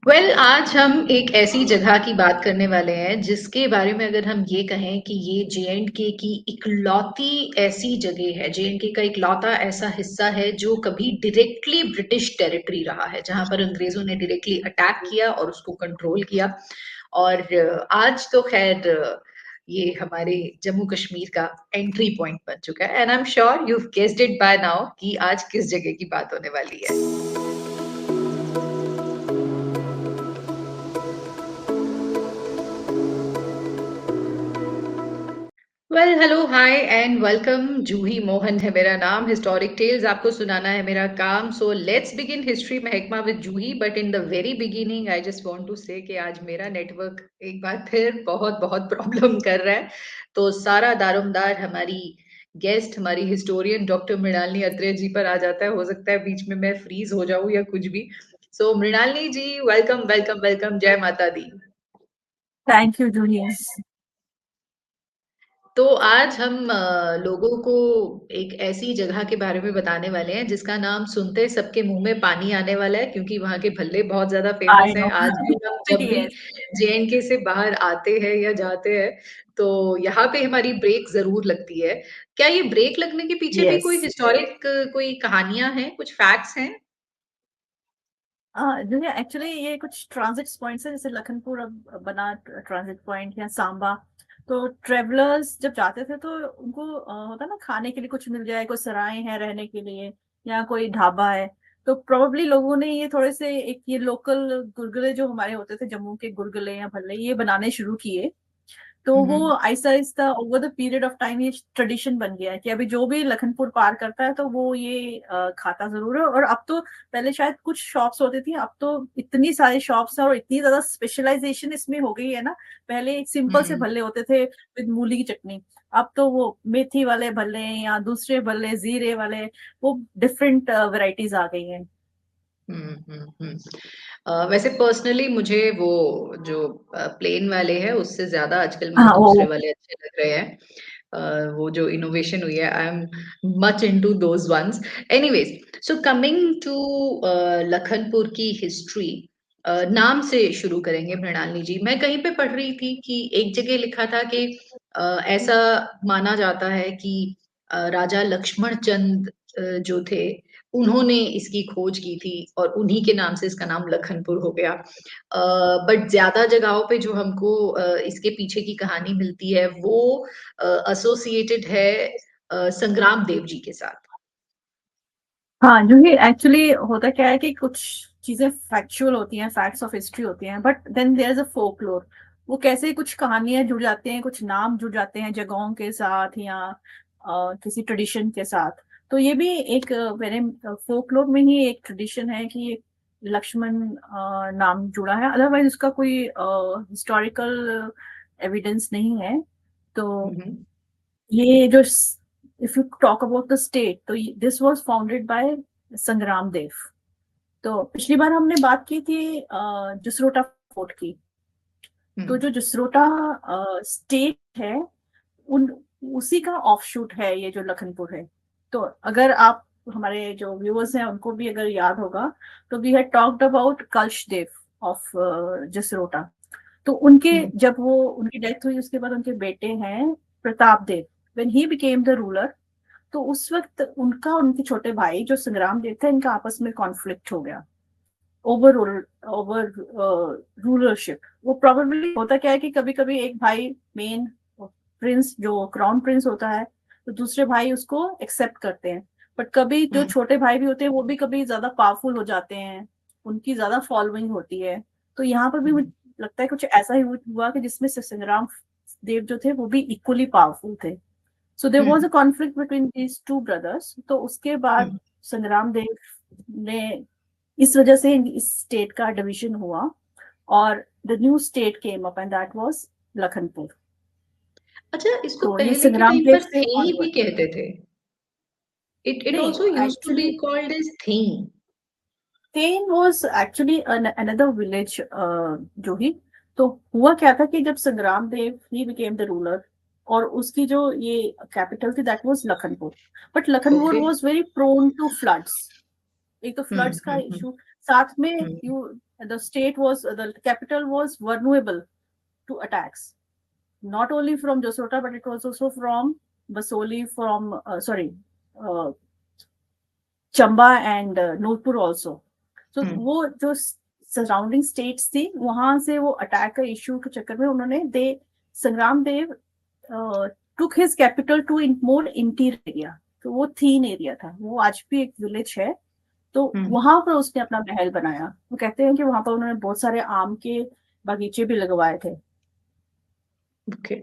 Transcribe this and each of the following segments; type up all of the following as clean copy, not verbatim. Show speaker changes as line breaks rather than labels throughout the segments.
आज हम एक ऐसी जगह की बात करने वाले हैं जिसके बारे में अगर हम ये कहें कि ये जे-एंड-के की इकलौती ऐसी जगह है, जे-एंड-के का इकलौता ऐसा हिस्सा है जो कभी डायरेक्टली ब्रिटिश टेरिटरी रहा है, जहां पर अंग्रेजों ने डायरेक्टली अटैक किया और उसको कंट्रोल किया। और आज तो खैर ये हमारे जम्मू कश्मीर का एंट्री पॉइंट बन चुका है, and I am sure you guessed it by now कि आज किस जगह की बात होने वाली है। Hello hi and welcome. Juhi Mohan है मेरा नाम। हिस्टोरिक टेल्स आपको सुनाना है मेरा काम। सो लेट्स बिगिन हिस्ट्री महकमा with Juhi. But in the very beginning I just want to say कि आज मेरा नेटवर्क एक बार फिर बहुत बहुत प्रॉब्लम कर रहा है। तो सारा दारोमदार हमारी गेस्ट, हमारी हिस्टोरियन डॉक्टर मृणालिनी अत्रेय जी पर आ जाता है। हो सकता है बीच में मैं फ्रीज हो जाऊं या कुछ भी। सो मृणालिनी जी, वेलकम वेलकम वेलकम। जय माता दी।
Thank you Julius.
तो आज हम लोगों को एक ऐसी जगह के बारे में बताने वाले हैं जिसका नाम सुनते सबके मुंह में पानी आने वाला है, क्योंकि वहां के भल्ले बहुत ज्यादा फेमस
आई
हैं।
नो।
आज भी हम जब भी
यस।
जे-एंड-के से बाहर आते हैं या जाते हैं तो यहाँ पे हमारी ब्रेक जरूर लगती है। क्या ये ब्रेक लगने के पीछे भी
यस।
कोई हिस्टोरिक, कोई कहानियां हैं, कुछ फैक्ट्स हैं?
जूलिया, एक्चुअली ये कुछ ट्रांजिट पॉइंट्स है, जैसे लखनपुर अब बना ट्रांजिट पॉइंट, या सांबा। तो ट्रेवलर्स जब जाते थे तो उनको होता ना, खाने के लिए कुछ मिल जाए, कोई सराय है रहने के लिए, या कोई ढाबा है। तो प्रोबेबली लोगों ने ये थोड़े से एक ये लोकल गुलगुले जो हमारे होते थे, जम्मू के गुलगुले या भल्ले, ये बनाने शुरू किए। तो वो
हम्म।
Aahista Aahista over the period of time ये ट्रेडिशन बन गया है कि अभी जो भी लखनपुर पार करता है तो वो ये खाता जरूर है। और अब तो, पहले शायद कुछ शॉप्स होती थी, अब तो इतनी सारी शॉप्स हैं और इतनी ज्यादा स्पेशलाइजेशन इसमें हो गई है ना। पहले एक सिंपल से
हम्म।
भल्ले होते थे विद मूली की चटनी। अब तो वो मेथी वाले भल्ले या दूसरे भल्ले, जीरे वाले, वो डिफरेंट वेराइटीज आ गई हैं।
वैसे पर्सनली मुझे वो जो प्लेन वाले हैं उससे ज्यादा आजकल मुझे
हाँ,
दूसरे
वो।
वाले अच्छे लग रहे हैं। वो जो इनोवेशन हुई है, I am much into those ones. Anyways, so coming to Lakhanpur की हिस्ट्री, नाम से शुरू करेंगे मृणालिनी जी। मैं कहीं पे पढ़ रही थी कि एक जगह लिखा था कि ऐसा माना जाता है कि राजा लक्ष्मण चंद जो थे, उन्होंने इसकी खोज की थी और उन्हीं के नाम से इसका नाम लखनपुर हो गया। बट ज्यादा जगहों पे जो हमको इसके पीछे की कहानी मिलती है वो एसोसिएटेड है संग्राम देव जी के साथ।
हाँ, जो ये एक्चुअली होता क्या है कि कुछ चीजें फैक्चुअल होती हैं, फैक्ट्स ऑफ हिस्ट्री होती हैं, but then there is a folklore. वो कैसे कुछ कहानियां जुड़ जाते हैं, कुछ नाम जुड़ जाते हैं जगहों के साथ, या किसी ट्रेडिशन के साथ। तो ये भी एक मेरे फोकलोर में ही एक ट्रेडिशन है कि लक्ष्मण नाम जुड़ा है, अदरवाइज उसका कोई हिस्टोरिकल एविडेंस नहीं है। तो
हम्म।
ये जो, if you talk about the state, तो दिस वाज फाउंडेड बाय संग्राम देव। तो पिछली बार हमने बात की थी जसरोटा फोर्ट की। तो
हम्म।
जो जसरोटा स्टेट है, उन उसी का ऑफशूट है ये जो लखनपुर है। तो अगर आप, हमारे जो व्यूअर्स हैं उनको भी अगर याद होगा, तो वी हैड टॉक्ड अबाउट कलश देव ऑफ जसरोटा। तो उनके,
हम्म।
जब वो उनकी डेथ हुई, उसके बाद उनके बेटे हैं Pratap Dev, when he became the ruler. तो उस वक्त उनका, उनके छोटे भाई जो संग्राम देव थे, इनका आपस में कॉन्फ्लिक्ट हो गया ओवर ओवर रूलरशिप। वो प्रोबेबली होता क्या है कि कभी कभी एक भाई, मेन प्रिंस जो क्राउन प्रिंस होता है, तो दूसरे भाई उसको एक्सेप्ट करते हैं। बट कभी जो
हम्म।
छोटे भाई भी होते हैं वो भी कभी ज्यादा पावरफुल हो जाते हैं, उनकी ज्यादा फॉलोइंग होती है। तो यहाँ पर भी मुझे
हम्म।
लगता है कुछ ऐसा ही हुआ कि जिसमें से संग्राम देव जो थे वो भी इक्वली पावरफुल थे। So there was
hmm.
A conflict between these two brothers. तो उसके बाद
हम्म।
संग्राम देव ने, इस वजह से इस स्टेट का डिवीजन हुआ, और the new state came up, and that was Lakhanpur.
अच्छा, इसको
तो ये
पहले के
संग्राम
टाइम
देव
पर
से
थेनी भी
ऑनवर्ड।
कहते थे। इट
नहीं,
also used to be
actually
called as Tain.
Tain was actually another village, जो ही। तो हुआ क्या था कि जब Sangram Dev he became the ruler, और उसकी जो ये कैपिटल थी, that was Lakhanpur. But Lakhanpur
okay.
Was very prone to floods. एक तो फ्लड्स का
हम्म।
इशू, साथ में
hmm.
You the state was the capital was vulnerable to attacks, not only from Josrota, but it was also from Basoli, from uh, Chamba and Nurpur also. So वो जो surrounding states थी वहां से वो attack का issue के चक्कर में उन्होंने संग्राम देव took his capital to more interior area. तो वो थीन एरिया था, वो आज भी एक विलेज है, तो वहां पर उसने अपना महल बनाया। वो कहते हैं कि वहां पर उन्होंने बहुत सारे आम के बगीचे भी लगवाए थे।
ओके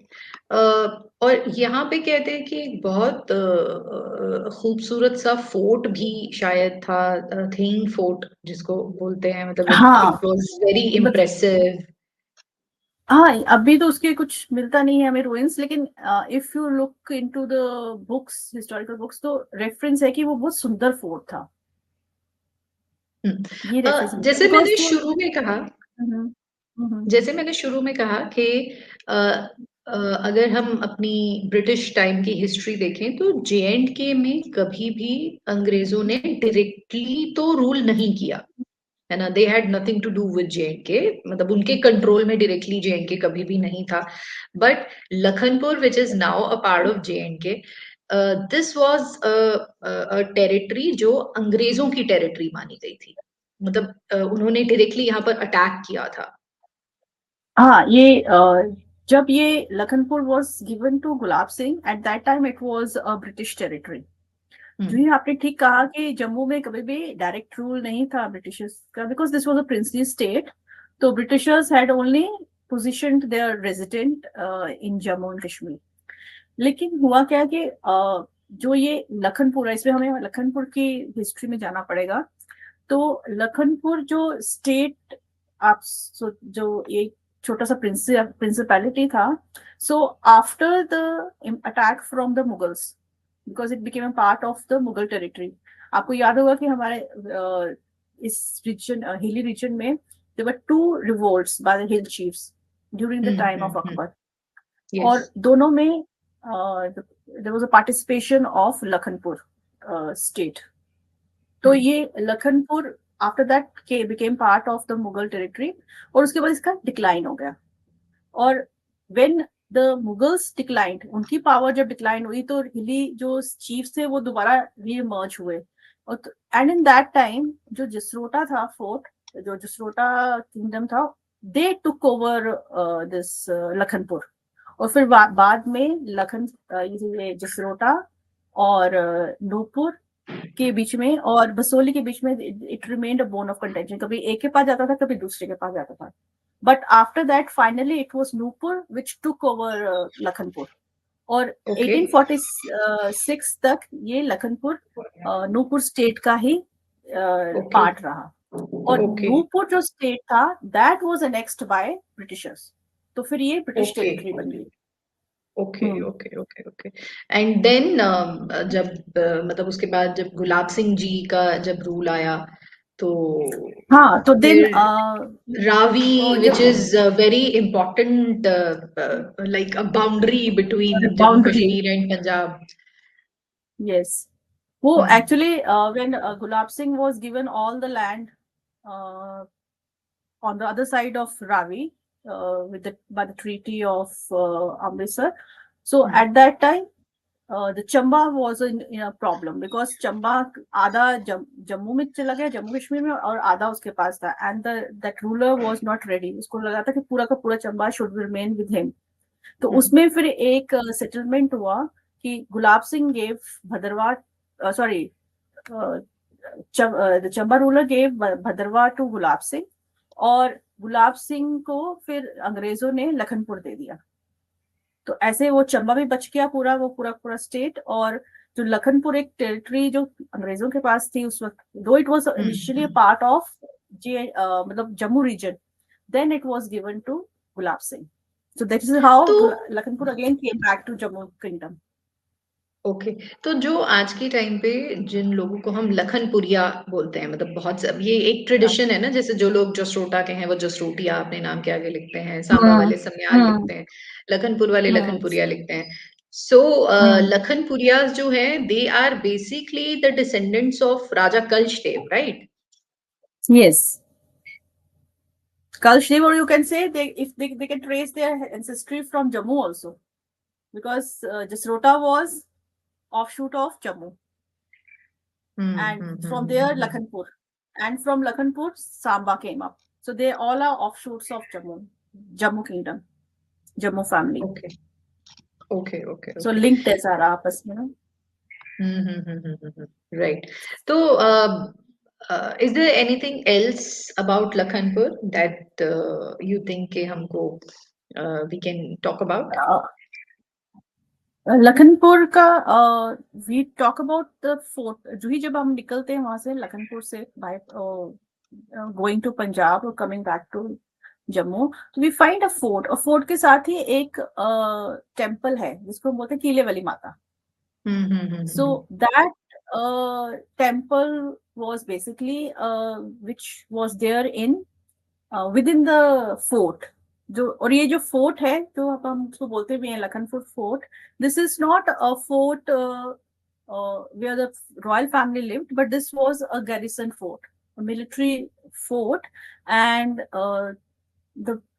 और यहाँ पे कहते हैं कि एक बहुत खूबसूरत सा फोर्ट भी शायद था, थेंग फोर्ट जिसको बोलते हैं, मतलब
हाँ,
इट वाज वेरी इम्प्रेसिव।
हाँ, अभी तो उसके कुछ मिलता नहीं है हमें रुइंस, लेकिन if you look into the books, historical books, तो रेफरेंस है कि वो बहुत सुंदर फोर्ट था। ये रेफरेंस मिलता है
जैसे
बिकॉज
मैंने शुरू में कहा जैसे मैंने शुरू में कहा कि अगर हम अपनी ब्रिटिश टाइम की हिस्ट्री देखें तो J&K में कभी भी अंग्रेजों ने डायरेक्टली तो रूल नहीं किया है ना। They had nothing to do with J&K, मतलब उनके कंट्रोल में डायरेक्टली J&K कभी भी नहीं था। But Lakhanpur which is now a part of J&K, this was a territory जो अंग्रेजों की टेरिटरी मानी गई थी, मतलब उन्होंने डायरेक्टली यहाँ पर अटैक किया था।
हाँ, ये जब ये Lakhanpur was given to Gulab Singh, at that time it was a British territory. जो ही आपने ठीक कहा कि जम्मू में कभी भी डायरेक्ट रूल नहीं था ब्रिटिशर्स का, because this was a princely state, तो Britishers had only positioned their resident in Jammu and Kashmir. लेकिन हुआ क्या कि जो ये लखनपुर है, इसमें हमें लखनपुर की हिस्ट्री में जाना पड़ेगा। तो लखनपुर जो स्टेट, आप जो ये छोटा सा प्रिंसिपैलिटी था, so after the attack from the Mughals, because it became a part of the Mughal territory. आपको याद होगा कि हमारे इस रीजन, हिली रीजन में, there were two revolts by the hill chiefs during the time of Akbar, और दोनों में there was a participation of Lakhanpur state. तो ये लखनपुर आफ्टर दैट के became part of the Mughal territory, और उसके बाद इसका डिक्लाइन हो गया। और व्हेन द मुगल्स डिक्लाइंड, उनकी पावर जब डिक्लाइन हुई, तो हिली जो चीफ्स थे वो दोबारा रीइमर्ज हुए। और एंड इन दैट टाइम जो जसरोटा था फोर्ट, जो जसरोटा किंगडम था, दे टुक ओवर दिस लखनपुर। और फिर बाद में ये जसरोटा और नूपुर के बीच में और बसोली के बीच में it remained a bone of contention. कभी एक के पास जाता था, कभी दूसरे के पास जाता था, but after that finally it was Nupur which took over Lakhanpur. और 1846 तक ये लखनपुर नूपुर स्टेट का ही पार्ट रहा। और नूपुर जो स्टेट था that was annexed by Britishers, तो फिर ये ब्रिटिश टेरिटरी बन गई।
ओके एंड देन जब मतलब उसके बाद जब गुलाब सिंह जी का जब रूल आया, तो
हाँ, तो then
Ravi which is very important, like a boundary between Jammu
boundary,
Kashmir and Punjab.
yes, वो actually when Gulab Singh was given all the land uh, on the other side of Ravi by the treaty of Amritsar. So at that time, the Chamba was in a problem because Chamba आधा जम्मू में चला गया, जम्मू कश्मीर में, और आधा उसके पास था, and that ruler was not ready. उसको लगा था कि पूरा का पूरा Chamba should remain with him. तो उसमें फिर एक सेटलमेंट हुआ कि Gulab Singh gave Bhadrawa, sorry, the Chamba ruler gave Bhadrawa to Gulab Singh, और गुलाब सिंह को फिर अंग्रेजों ने लखनपुर दे दिया। तो ऐसे वो चंबा भी बच गया पूरा, वो पूरा स्टेट। और जो लखनपुर एक टेरिटरी जो अंग्रेजों के पास थी उस वक्त, though it was initially part of मतलब Jammu region, then it was given to Gulab Singh. So that is how Lakhanpur again came back to Jammu Kingdom.
Okay तो जो आज के टाइम पे जिन लोगों को हम लखनपुरिया बोलते हैं, मतलब बहुत सब ये एक ट्रेडिशन है ना, जैसे जो लोग जसरोटा के हैं वो जसरोटिया अपने नाम के आगे लिखते हैं, सांबा वाले समयाल लिखते हैं, लखनपुर वाले लखनपुरिया लिखते हैं। सो लखनपुरिया जो है they are basically the descendants of Raja Kalash Dev, right?
Yes. Kalshdev, or you can say they can trace their ancestry from Jammu also, because Jasrota was offshoot of Jammu, and from there Lakhanpur, and from Lakhanpur Samba came up. So they all are offshoots of Jammu Kingdom, Jammu family.
Okay. Okay. Okay.
So
Okay.
linked है सारा आपस में ना.
Right. So, is there anything else about Lakhanpur that you think कि हमको we can talk about?
Lakhanpur का we talk about the fort. Juhi, जब हम निकलते हैं वहां से लखनपुर से बाय गोइंग टू पंजाब और कमिंग बैक टू जम्मू, तो वी फाइंड अ फोर्ट के साथ ही एक टेम्पल है जिसको हम बोलते हैं कीले वाली माता. So that temple was basically which was there in within the fort. जो और ये जो फोर्ट है जो अब हम उसको बोलते भी हैं Lakhanpur fort, this is not a fort where the royal family lived, but this was a garrison fort, a military fort, and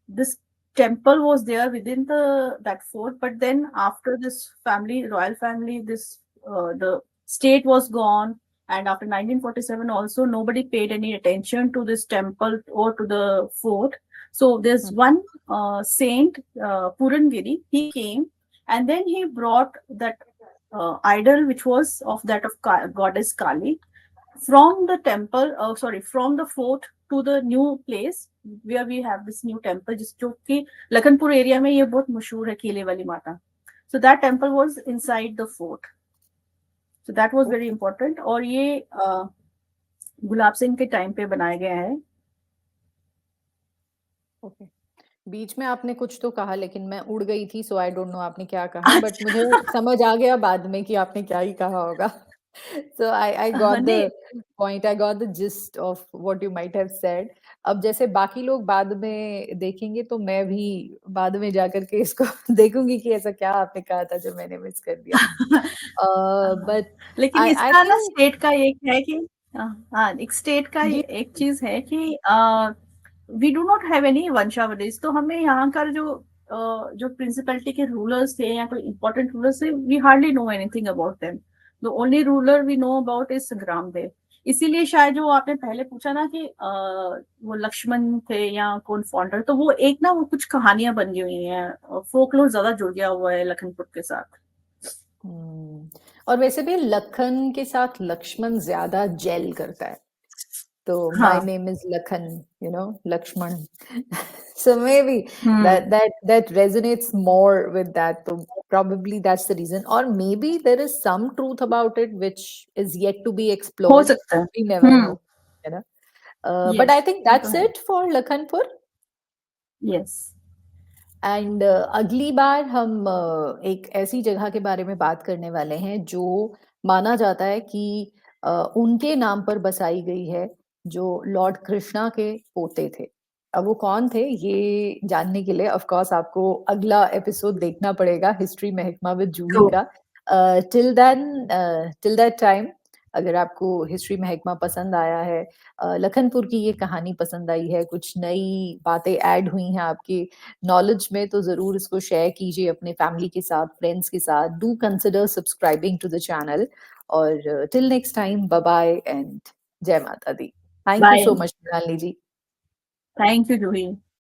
this temple was there within that fort. But then after this royal family, the state was gone, and after 1947 also nobody paid any attention to this temple or to the fort. So there's one saint, Purangiri. He came and then he brought that idol which was of goddess Kali from the temple, from the fort to the new place where we have this new temple, जो कि Lakhanpur area में ये बहुत मशहूर है कीले वाली माता. So that temple was inside the fort. So that was very important. और ये गुलाब सिंह के टाइम पे बनाया गया है.
ओके. बीच में आपने कुछ तो कहा लेकिन मैं उड़ गई थी, सो आई डोंट नो आपने क्या कहा, बट मुझे समझ आ गया बाद में कि आपने क्या ही कहा होगा. So I got the point, I got the gist of what you might have said. अब जैसे बाकी लोग बाद में देखेंगे तो मैं भी बाद में जाकर के इसको देखूंगी कि ऐसा क्या आपने कहा था जो मैंने मिस कर दिया. But
लेकिन इसका ना स्टेट का एक है कि हाँ, एक स्टेट का एक चीज है कि we do not have any वंशावलीज. तो हमें यहाँ का जो प्रिंसिपलिटी के रूलर्स थे या कोई इंपॉर्टेंट रूलर्स थे, we hardly know anything about them. The only ruler we know about is Sangram Dev. इसीलिए शायद जो आपने पहले पूछा ना कि वो लक्ष्मण थे या कौन फाउंडर, तो वो एक ना वो कुछ कहानियां बन गई हुई हैं. फोकलोर ज्यादा जुड़ गया हुआ है लखनपुर के साथ.
और वैसे भी लखन के साथ लक्ष्मण ज्यादा जेल करता है. तो my name is Lakhan, you know, Lakshman. So maybe that resonates more with that. So probably that's the reason. Or maybe there is some truth about it which is yet to be explored. We never know, you know. Yes, but I think that's it for Lakhanpur.
Yes.
And अगली बार हम एक ऐसी जगह के बारे में बात करने वाले हैं जो माना जाता है कि उनके नाम पर बसाई गई है, जो लॉर्ड कृष्णा के पोते थे. अब वो कौन थे ये जानने के लिए ऑफ कोर्स आपको अगला एपिसोड देखना पड़ेगा, हिस्ट्री महकमा विद जूही का. टिल दैट टाइम अगर आपको हिस्ट्री महकमा पसंद आया है, लखनपुर की ये कहानी पसंद आई है, कुछ नई बातें ऐड हुई हैं आपके नॉलेज में, तो जरूर इसको शेयर कीजिए अपने फैमिली के साथ, फ्रेंड्स के साथ. Do consider subscribing to the channel. और till next time, bye bye and जय माता दी. Thank you so much Mrinalini ji.
Thank you Juhi.